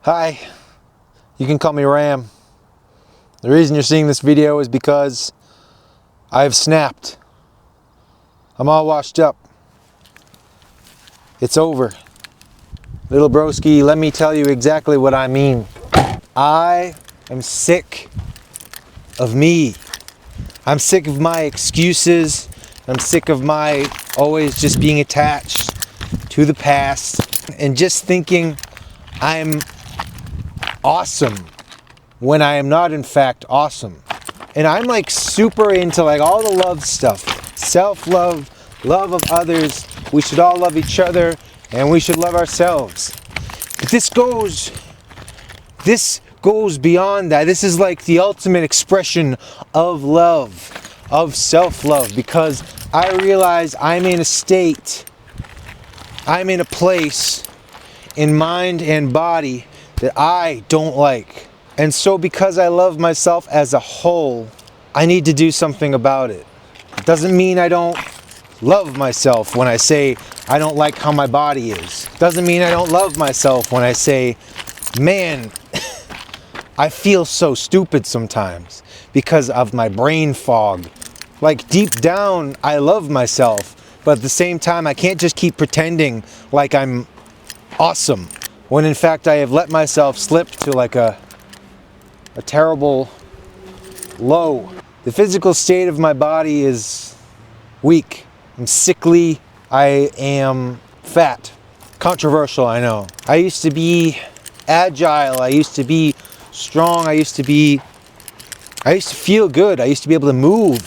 Hi, you can call me Ram. The reason you're seeing this video is because I've snapped. I'm all washed up. It's over. Little broski, let me tell you exactly what I mean. I am sick of me. I'm sick of my excuses. I'm sick of my always just being attached to the past and just thinking I'm awesome when I am not in fact awesome. And I'm like super into like all the love stuff. Self-love, love of others. We should all love each other and we should love ourselves. But this goes beyond that. This is like the ultimate expression of love, of self-love, because I realize I'm in a state, I'm in a place in mind and body that I don't like. And so because I love myself as a whole, I need to do something about it. It doesn't mean I don't love myself when I say I don't like how my body is. It doesn't mean I don't love myself when I say, man, I feel so stupid sometimes because of my brain fog. Like deep down, I love myself, but at the same time, I can't just keep pretending like I'm awesome, when in fact I have let myself slip to like a terrible low. The physical state of my body is weak. I'm sickly. I am fat. Controversial, I know. I used to be agile. I used to be strong. I used to feel good. I used to be able to move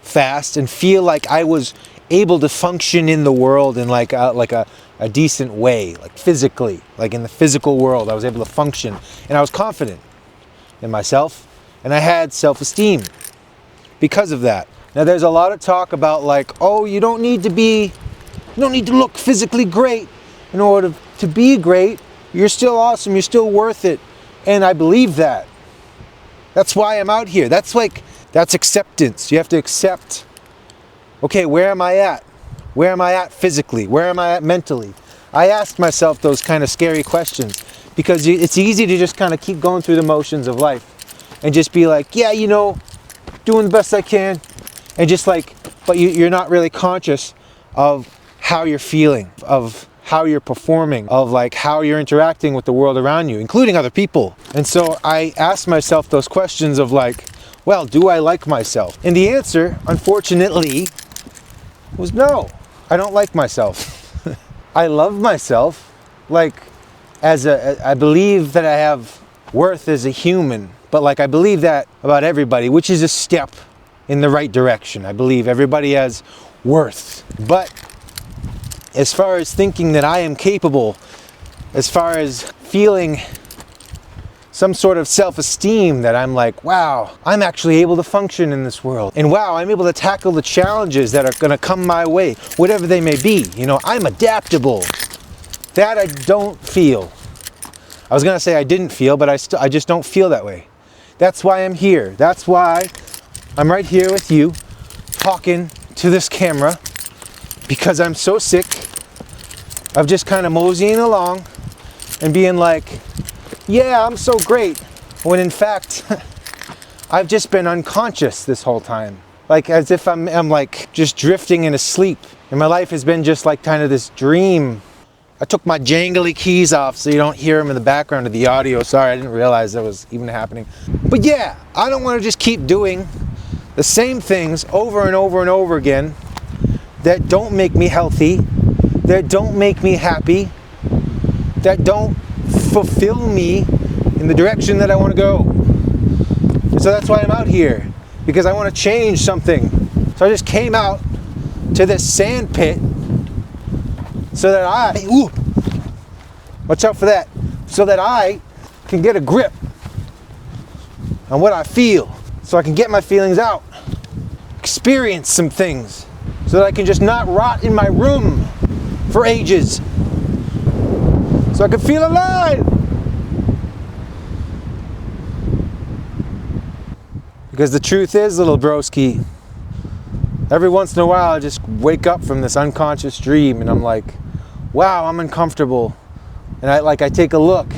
fast and feel like I was able to function in the world in like a decent way, like physically, like in the physical world. I was able to function and I was confident in myself and I had self-esteem because of that. Now there's a lot of talk about like, oh, you don't need to look physically great in order to be great. You're still awesome. You're still worth it. And I believe that. That's why I'm out here. That's acceptance. You have to accept, okay, where am I at? Where am I at physically? Where am I at mentally? I ask myself those kind of scary questions because it's easy to just kind of keep going through the motions of life and just be like, yeah, you know, doing the best I can. And just like, but you're not really conscious of how you're feeling, of how you're performing, of like how you're interacting with the world around you, including other people. And so I asked myself those questions of like, well, do I like myself? And the answer, unfortunately, was no. I don't like myself. I love myself. Like, I believe that I have worth as a human, but like I believe that about everybody, which is a step in the right direction. I believe everybody has worth. But as far as thinking that I am capable, as far as feeling some sort of self-esteem that I'm like, wow, I'm actually able to function in this world. And wow, I'm able to tackle the challenges that are gonna come my way, whatever they may be. You know, I'm adaptable. That I don't feel. I was gonna say I didn't feel, but I just don't feel that way. That's why I'm here. That's why I'm right here with you, talking to this camera, because I'm so sick of just kind of moseying along and being like, yeah, I'm so great, when in fact, I've just been unconscious this whole time. Like as if I'm like just drifting in a sleep. And my life has been just like kind of this dream. I took my jangly keys off so you don't hear them in the background of the audio. Sorry, I didn't realize that was even happening. But yeah, I don't want to just keep doing the same things over and over and over again that don't make me healthy, that don't make me happy, that don't fulfill me in the direction that I want to go. And so that's why I'm out here, because I want to change something. So I just came out to this sand pit so that watch out for that, so that I can get a grip on what I feel, so I can get my feelings out, experience some things, so that I can just not rot in my room for ages, so I can feel alive. Because the truth is, little broski, every once in a while I just wake up from this unconscious dream and I'm like, wow, I'm uncomfortable. And I take a look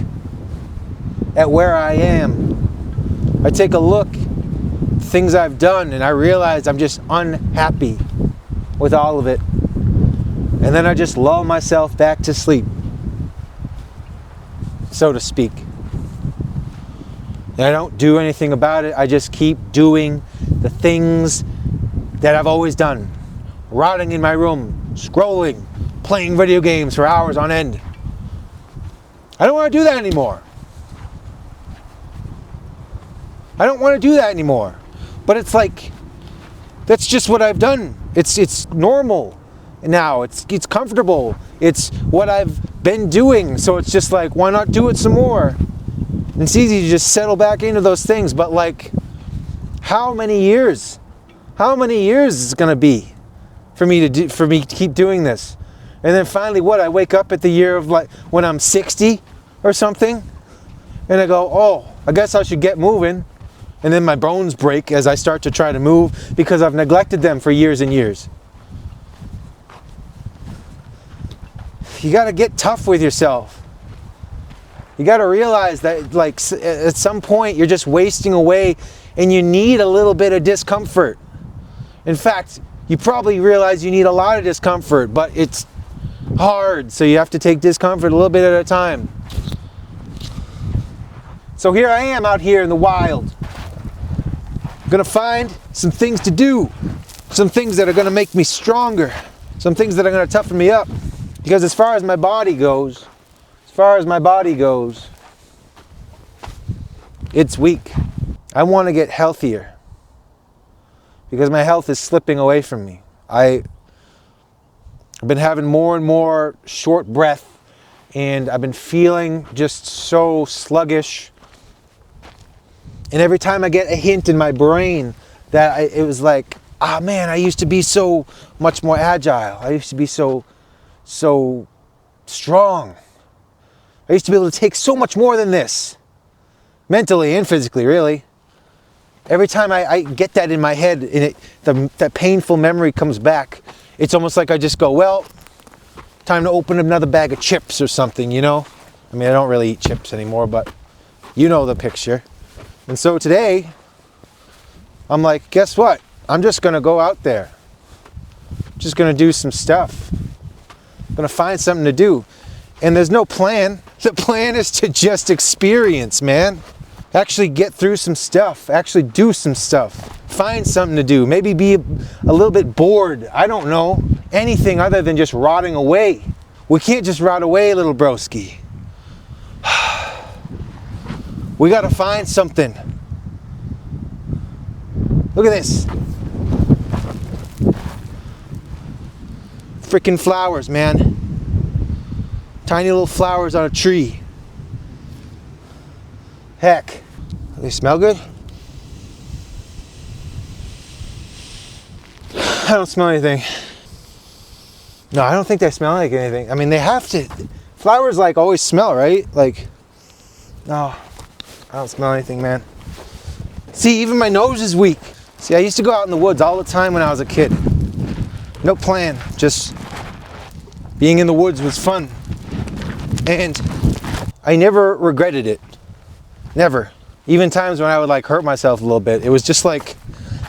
at where I am. I take a look at things I've done and I realize I'm just unhappy with all of it. And then I just lull myself back to sleep, so to speak. And I don't do anything about it. I just keep doing the things that I've always done. Rotting in my room, scrolling, playing video games for hours on end. I don't want to do that anymore. I don't want to do that anymore. But it's like, that's just what I've done. It's normal now. It's comfortable. It's what I've been doing. So it's just like, why not do it some more? And it's easy to just settle back into those things. But like, how many years? How many years is it going to be for me to keep doing this? And then finally, I wake up at the year of like when I'm 60 or something, and I go, oh, I guess I should get moving. And then my bones break as I start to try to move because I've neglected them for years and years. You got to get tough with yourself. You got to realize that like at some point you're just wasting away and you need a little bit of discomfort. In fact, you probably realize you need a lot of discomfort, but it's hard, so you have to take discomfort a little bit at a time. So here I am out here in the wild. I'm gonna find some things to do, some things that are gonna make me stronger, some things that are gonna toughen me up. Because as far as my body goes, it's weak. I want to get healthier because my health is slipping away from me. I've been having more and more short breath, and I've been feeling just so sluggish. And every time I get a hint in my brain that it was like, ah man, I used to be so much more agile. I used to be so strong. I used to be able to take so much more than this. Mentally and physically, really. Every time I get that in my head and that painful memory comes back, it's almost like I just go, well, time to open another bag of chips or something, you know? I mean, I don't really eat chips anymore, but you know the picture. And so today, I'm like, guess what? I'm just gonna go out there. I'm just gonna do some stuff. I'm gonna find something to do. And there's no plan. The plan is to just experience, man. Actually get through some stuff. Actually do some stuff. Find something to do. Maybe be a little bit bored. I don't know. Anything other than just rotting away. We can't just rot away, little broski. We gotta find something. Look at this. Freaking flowers, man. Tiny little flowers on a tree. Heck. They smell good? I don't smell anything. No, I don't think they smell like anything. I mean, they have to. Flowers like always smell, right? Like, no, I don't smell anything, man. See, even my nose is weak. See, I used to go out in the woods all the time when I was a kid. No plan, just being in the woods was fun. And I never regretted it. Never. Even times when I would like hurt myself a little bit, it was just like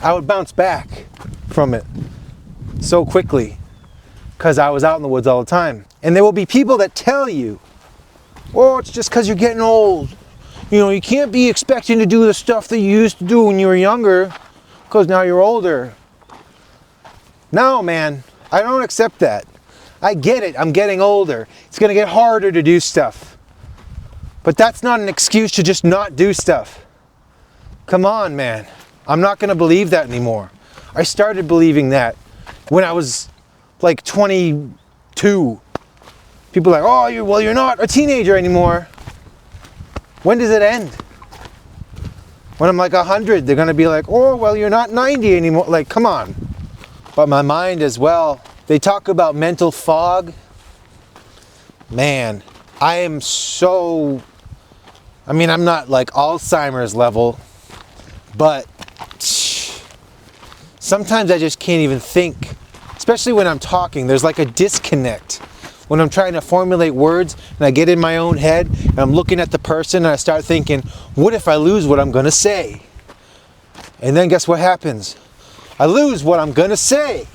I would bounce back from it so quickly because I was out in the woods all the time. And there will be people that tell you, oh, it's just because you're getting old. You know, you can't be expecting to do the stuff that you used to do when you were younger because now you're older. No, man, I don't accept that. I get it, I'm getting older. It's gonna get harder to do stuff. But that's not an excuse to just not do stuff. Come on, man. I'm not gonna believe that anymore. I started believing that when I was like 22. People are like, oh, you're not a teenager anymore. When does it end? When I'm like 100, they're gonna be like, oh, well, you're not 90 anymore. Like, come on. But my mind as well. They talk about mental fog. Man, I am so, I mean, I'm not like Alzheimer's level, but sometimes I just can't even think, especially when I'm talking. There's like a disconnect. when I'm trying to formulate words and I get in my own head and I'm looking at the person and I start thinking, what if I lose what I'm going to say? And then guess what happens? I lose what I'm going to say.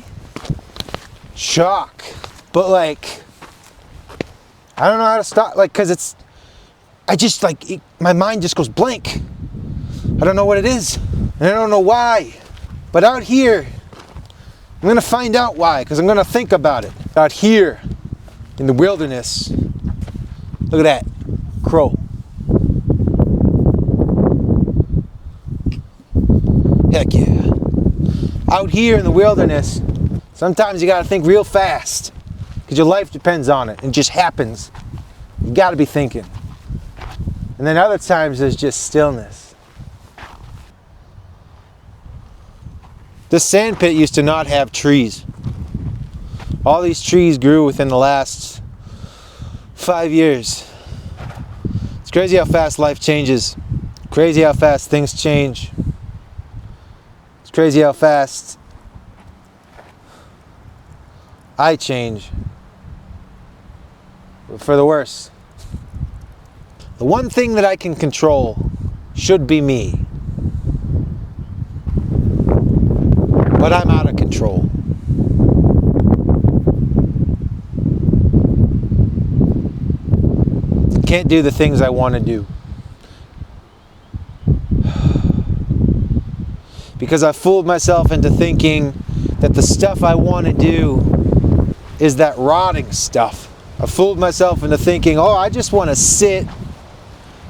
Shock. But like, I don't know how to stop, like, because my mind just goes blank. I don't know what it is, and I don't know why. But out here, I'm going to find out why, because I'm going to think about it. Out here, in the wilderness, look at that, crow. Heck yeah. Out here in the wilderness, sometimes you got to think real fast, because your life depends on it, and it just happens. You got to be thinking. And then other times there's just stillness. This sand pit used to not have trees. All these trees grew within the last 5 years. It's crazy how fast life changes. Crazy how fast things change. It's crazy how fast I change. But for the worse. The one thing that I can control should be me. But I'm out of control. Can't do the things I want to do. Because I fooled myself into thinking that the stuff I want to do is that rotting stuff. I fooled myself into thinking, oh, I just want to sit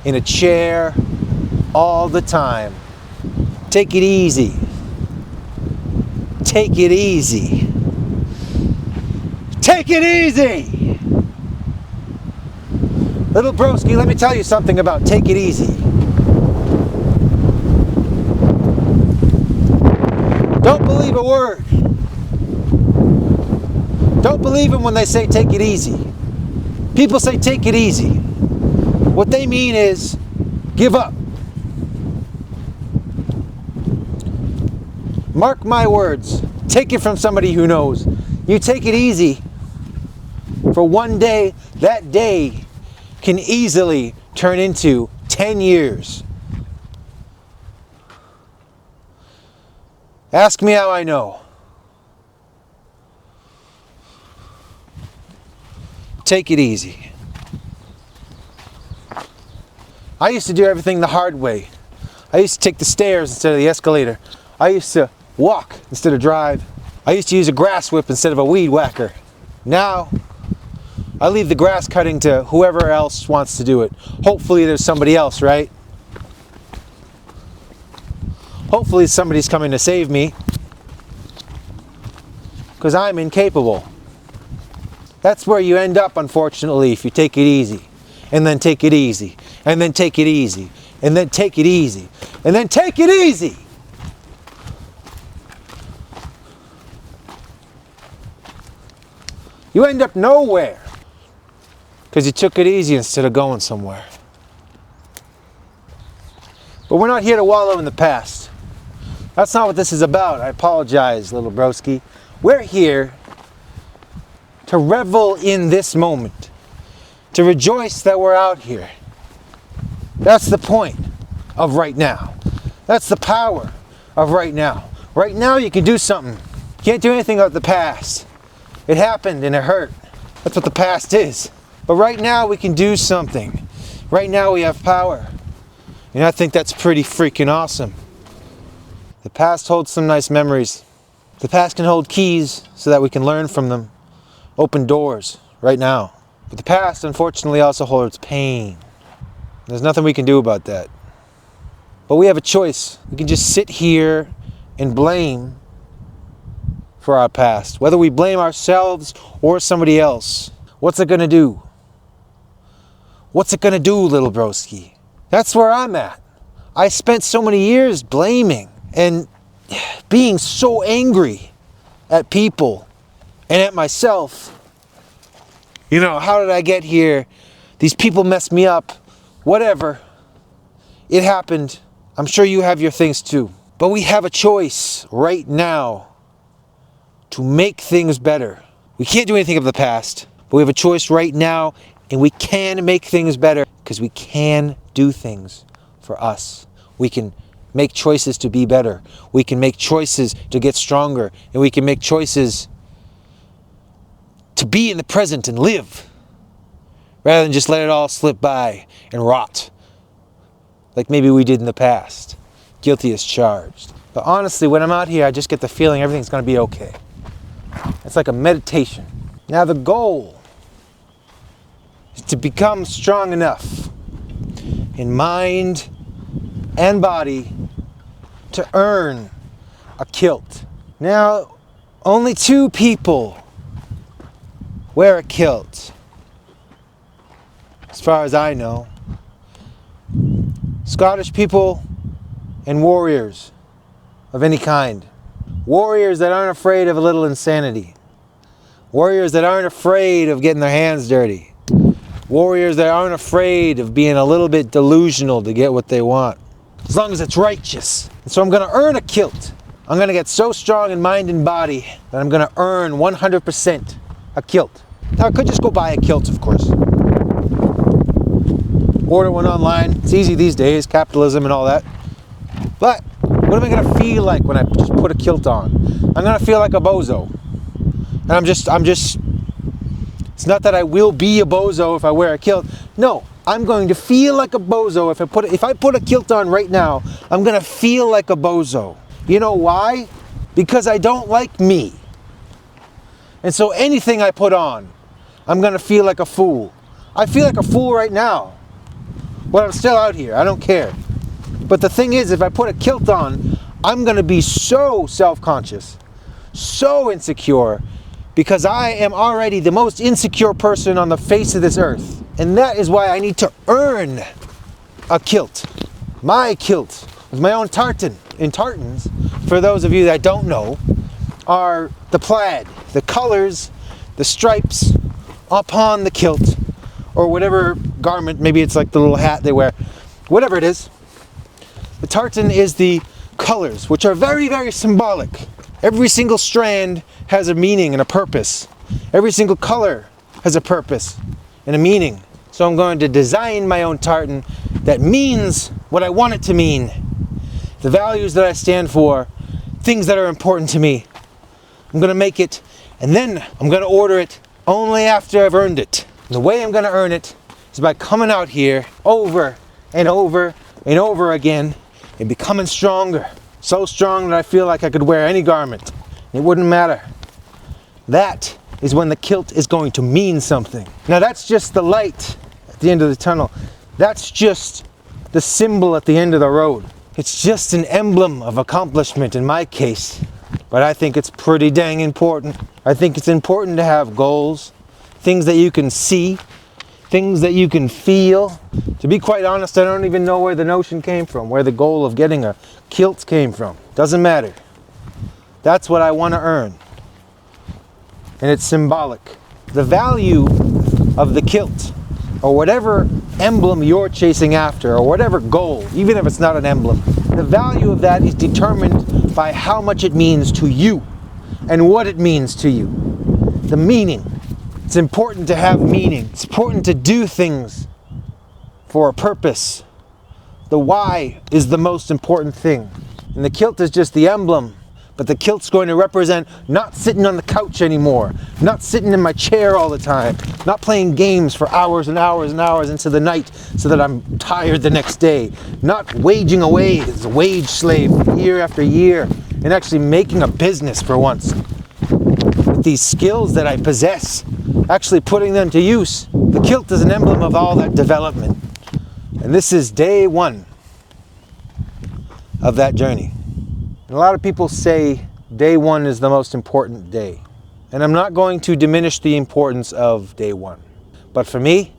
in a chair all the time. Take it easy. Take it easy. Take it easy! Little broski, let me tell you something about take it easy. Don't believe a word. Don't believe them when they say take it easy. People say take it easy. What they mean is give up. Mark my words. Take it from somebody who knows. You take it easy for one day, that day can easily turn into 10 years. Ask me how I know. Take it easy. I used to do everything the hard way. I used to take the stairs instead of the escalator. I used to walk instead of drive. I used to use a grass whip instead of a weed whacker. Now, I leave the grass cutting to whoever else wants to do it. Hopefully there's somebody else, right? Hopefully somebody's coming to save me. Because I'm incapable. That's where you end up, unfortunately, if you take it easy. And then take it easy. And then take it easy. And then take it easy. And then take it easy! You end up nowhere. Because you took it easy instead of going somewhere. But we're not here to wallow in the past. That's not what this is about. I apologize, little broski. We're here to revel in this moment. To rejoice that we're out here. That's the point of right now. That's the power of right now. Right now you can do something. You can't do anything about the past. It happened and it hurt. That's what the past is. But right now we can do something. Right now we have power. And I think that's pretty freaking awesome. The past holds some nice memories. The past can hold keys so that we can learn from them. Open doors right now. But the past unfortunately also holds pain. There's nothing we can do about that. But we have a choice. We can just sit here and blame for our past. Whether we blame ourselves or somebody else. What's it gonna do? What's it gonna do, little broski? That's where I'm at. I spent so many years blaming and being so angry at people and at myself. You know, how did I get here? These people messed me up. Whatever. It happened. I'm sure you have your things too. But we have a choice right now to make things better. We can't do anything of the past, but we have a choice right now, and we can make things better because we can do things for us. We can make choices to be better. We can make choices to get stronger, and we can make choices to be in the present and live rather than just let it all slip by and rot like maybe we did in the past. Guilty as charged. But honestly, when I'm out here, I just get the feeling everything's going to be okay. It's like a meditation. Now the goal is to become strong enough in mind and body to earn a kilt. Now, only 2 people wear a kilt, as far as I know. Scottish people and warriors of any kind. Warriors that aren't afraid of a little insanity. Warriors that aren't afraid of getting their hands dirty. Warriors that aren't afraid of being a little bit delusional to get what they want. As long as it's righteous. And so I'm going to earn a kilt. I'm going to get so strong in mind and body that I'm going to earn 100% a kilt. Now I could just go buy a kilt, of course. Order one online. It's easy these days, capitalism and all that. But what am I going to feel like when I just put a kilt on? I'm going to feel like a bozo. And I'm just, it's not that I will be a bozo if I wear a kilt. No, I'm going to feel like a bozo if I put a kilt on right now. I'm going to feel like a bozo. You know why? Because I don't like me. And so anything I put on, I'm going to feel like a fool. I feel like a fool right now. But I'm still out here. I don't care. But the thing is, if I put a kilt on, I'm going to be so self-conscious, so insecure, because I am already the most insecure person on the face of this earth. And that is why I need to earn a kilt. My kilt with my own tartan. And tartans, for those of you that don't know, are the plaid, the colors, the stripes upon the kilt, or whatever garment, maybe it's like the little hat they wear, whatever it is. The tartan is the colors, which are very, very symbolic. Every single strand has a meaning and a purpose. Every single color has a purpose and a meaning. So I'm going to design my own tartan that means what I want it to mean. The values that I stand for, things that are important to me. I'm going to make it, and then I'm going to order it only after I've earned it. And the way I'm going to earn it is by coming out here over and over and over again and becoming stronger. So strong that I feel like I could wear any garment. It wouldn't matter. That is when the kilt is going to mean something. Now that's just the light at the end of the tunnel. That's just the symbol at the end of the road. It's just an emblem of accomplishment in my case. But I think it's pretty dang important. I think it's important to have goals, things that you can see, things that you can feel. To be quite honest, I don't even know where the notion came from, where the goal of getting a kilt came from. Doesn't matter. That's what I want to earn. And it's symbolic. The value of the kilt, or whatever emblem you're chasing after, or whatever goal, even if it's not an emblem, the value of that is determined by how much it means to you and what it means to you. The meaning. It's important to have meaning. It's important to do things for a purpose. The why is the most important thing. And the kilt is just the emblem. But the kilt's going to represent not sitting on the couch anymore, not sitting in my chair all the time, not playing games for hours and hours and hours into the night so that I'm tired the next day, not waging away as a wage slave year after year, and actually making a business for once. With these skills that I possess, actually putting them to use. The kilt is an emblem of all that development. And this is day 1 of that journey. And a lot of people say day 1 is the most important day. And I'm not going to diminish the importance of day 1. But for me,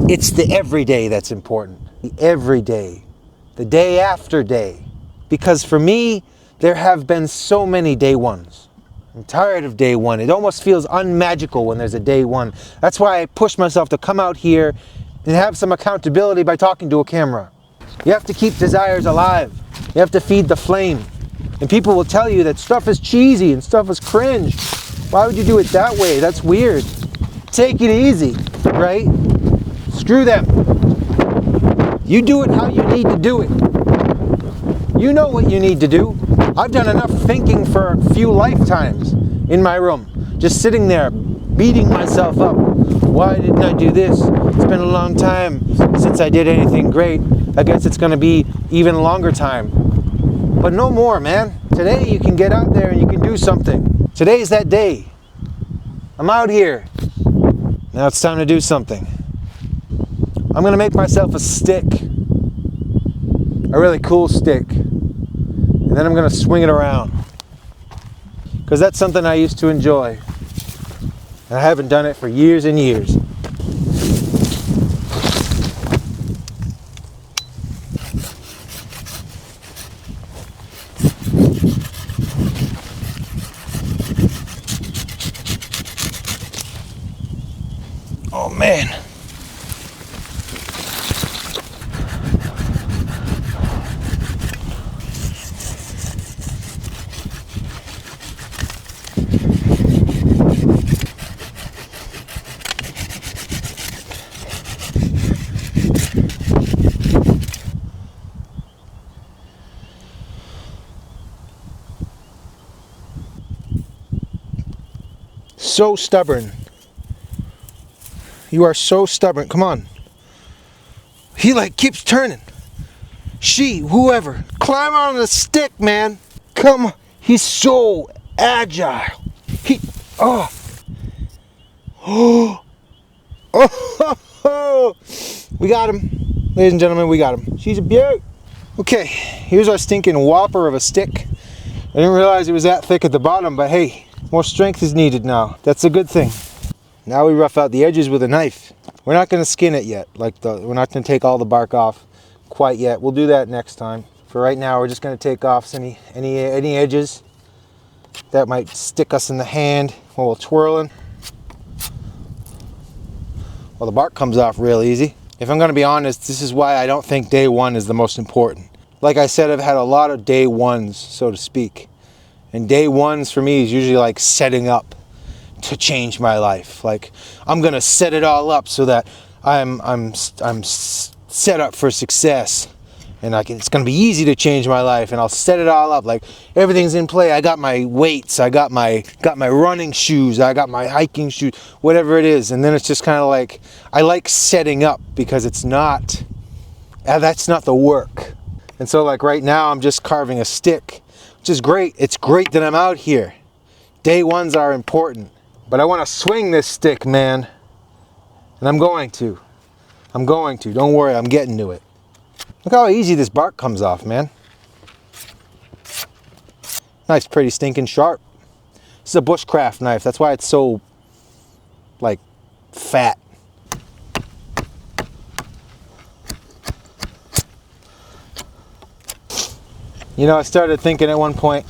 it's the everyday that's important. The everyday. The day after day. Because for me, there have been so many day 1s. I'm tired of day 1. It almost feels unmagical when there's a day 1. That's why I push myself to come out here and have some accountability by talking to a camera. You have to keep desires alive. You have to feed the flame. And people will tell you that stuff is cheesy and stuff is cringe. Why would you do it that way? That's weird. Take it easy, right? Screw them. You do it how you need to do it. You know what you need to do. I've done enough thinking for a few lifetimes in my room. Just sitting there, beating myself up. Why didn't I do this? It's been a long time since I did anything great. I guess it's gonna be even longer time. But no more, man. Today you can get out there and you can do something. Today's that day. I'm out here. Now it's time to do something. I'm gonna make myself a stick. A really cool stick. And then I'm gonna swing it around. Because that's something I used to enjoy. And I haven't done it for years and years. Oh man. So stubborn. You are so stubborn. Come on. He like keeps turning. She, whoever, climb on the stick, man. Come on. He's so agile. He, oh. Oh. Oh. We got him. Ladies and gentlemen, we got him. She's a beaut. Okay, here's our stinking whopper of a stick. I didn't realize it was that thick at the bottom, but hey, more strength is needed now. That's a good thing. Now we rough out the edges with a knife. We're not going to skin it yet. We're not going to take all the bark off quite yet. We'll do that next time. For right now, we're just going to take off any edges that might stick us in the hand while we're twirling. Well, the bark comes off real easy. If I'm going to be honest, this is why I don't think day one is the most important. Like I said, I've had a lot of day ones, so to speak. And day ones for me is usually like setting up to change my life. Like I'm gonna set it all up so that I'm set up for success, and it's gonna be easy to change my life. And I'll set it all up, like everything's in play. I got my weights, I got my running shoes, I got my hiking shoes, whatever it is. And then it's just kind of like I like setting up because it's not that's not the work. And so like right now I'm just carving a stick, which is great. It's great that I'm out here. Day ones are important. But I want to swing this stick, man. And I'm going to. Don't worry, I'm getting to it. Look how easy this bark comes off, man. Knife's pretty stinking sharp. This is a bushcraft knife. That's why it's so, like, fat. You know, I started thinking at one point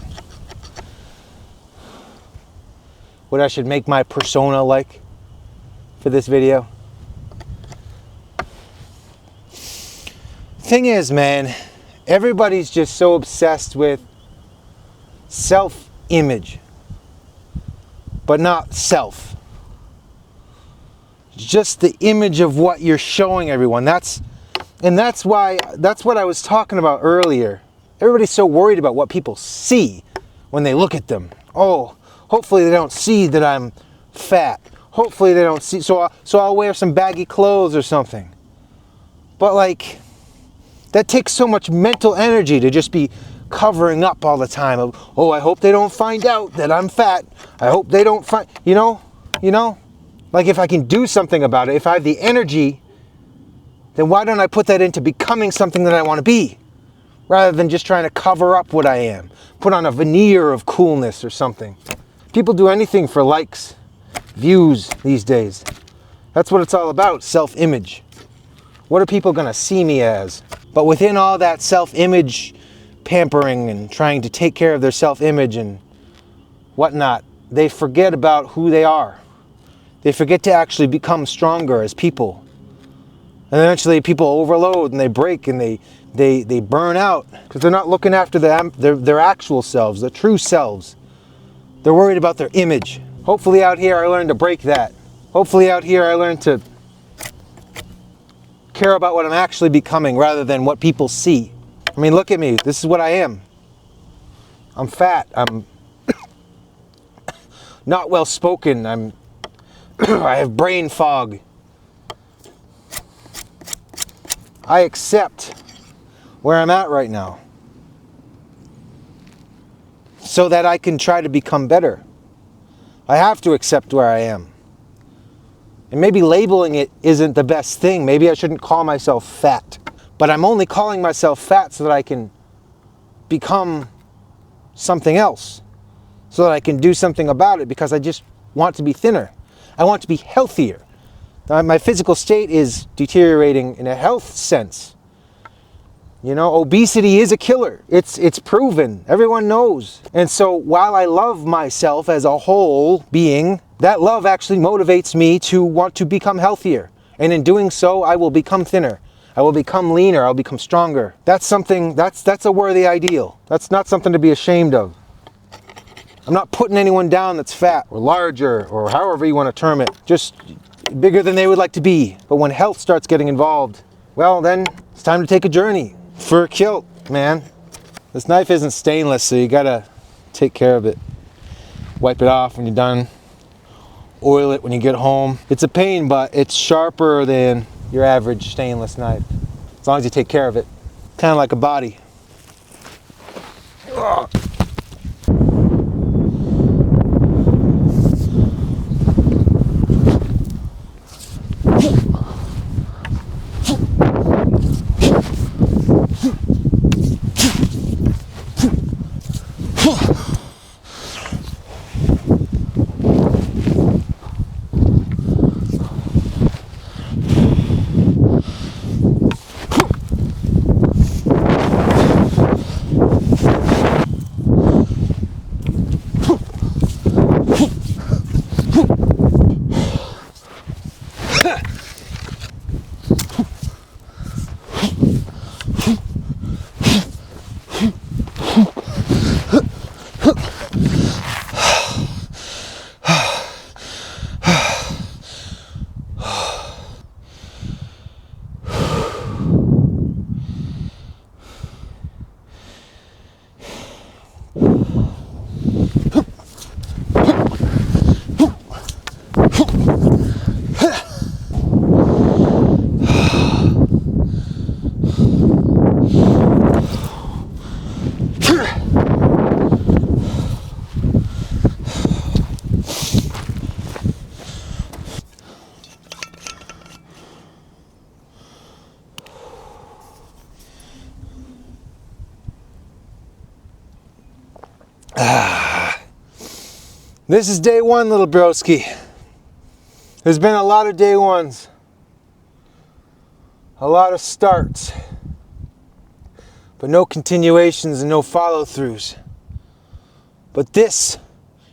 what I should make my persona like for this video. Thing is, man, everybody's just so obsessed with self-image, but not self. Just the image of what you're showing everyone. That's what I was talking about earlier. Everybody's so worried about what people see when they look at them. Oh, hopefully they don't see that I'm fat. Hopefully they don't see, so I'll wear some baggy clothes or something. But like, that takes so much mental energy to just be covering up all the time of, oh, I hope they don't find out that I'm fat. I hope they don't find, you know? Like if I can do something about it, if I have the energy, then why don't I put that into becoming something that I want to be? Rather than just trying to cover up what I am. Put on a veneer of coolness or something. People do anything for likes, views these days. That's what it's all about, self-image. What are people gonna see me as? But within all that self-image pampering and trying to take care of their self-image and whatnot, they forget about who they are. They forget to actually become stronger as people. And eventually people overload and they break and they burn out because they're not looking after their actual selves, their true selves. They're worried about their image. Hopefully out here I learned to break that. Hopefully out here I learn to care about what I'm actually becoming rather than what people see. I mean, look at me. This is what I am. I'm fat. I'm not well spoken. I have brain fog. I accept where I'm at right now so that I can try to become better. I have to accept where I am. And maybe labeling it isn't the best thing. Maybe I shouldn't call myself fat. But I'm only calling myself fat so that I can become something else. So that I can do something about it, because I just want to be thinner. I want to be healthier. My physical state is deteriorating in a health sense. You know, obesity is a killer. It's proven. Everyone knows. And so while I love myself as a whole being, that love actually motivates me to want to become healthier. And in doing so, I will become thinner. I will become leaner. I'll become stronger. That's something, that's a worthy ideal. That's not something to be ashamed of. I'm not putting anyone down that's fat or larger or however you want to term it. Just bigger than they would like to be. But when health starts getting involved, well, then it's time to take a journey for a kilt, man. This knife isn't stainless, so you gotta take care of it. Wipe it off when you're done. Oil it when you get home. It's a pain, but it's sharper than your average stainless knife. As long as you take care of it. Kind of like a body. Ugh. This is day one, little broski. There's been a lot of day ones. A lot of starts. But no continuations and no follow-throughs. But this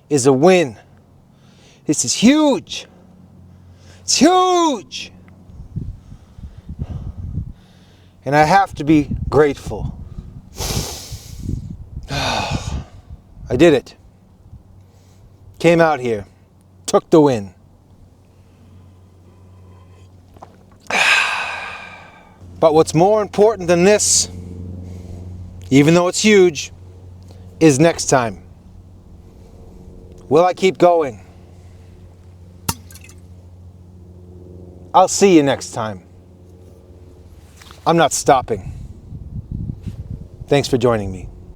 is a win. This is huge. It's huge. And I have to be grateful. I did it. Came out here. Took the win. But what's more important than this, even though it's huge, is next time. Will I keep going? I'll see you next time. I'm not stopping. Thanks for joining me.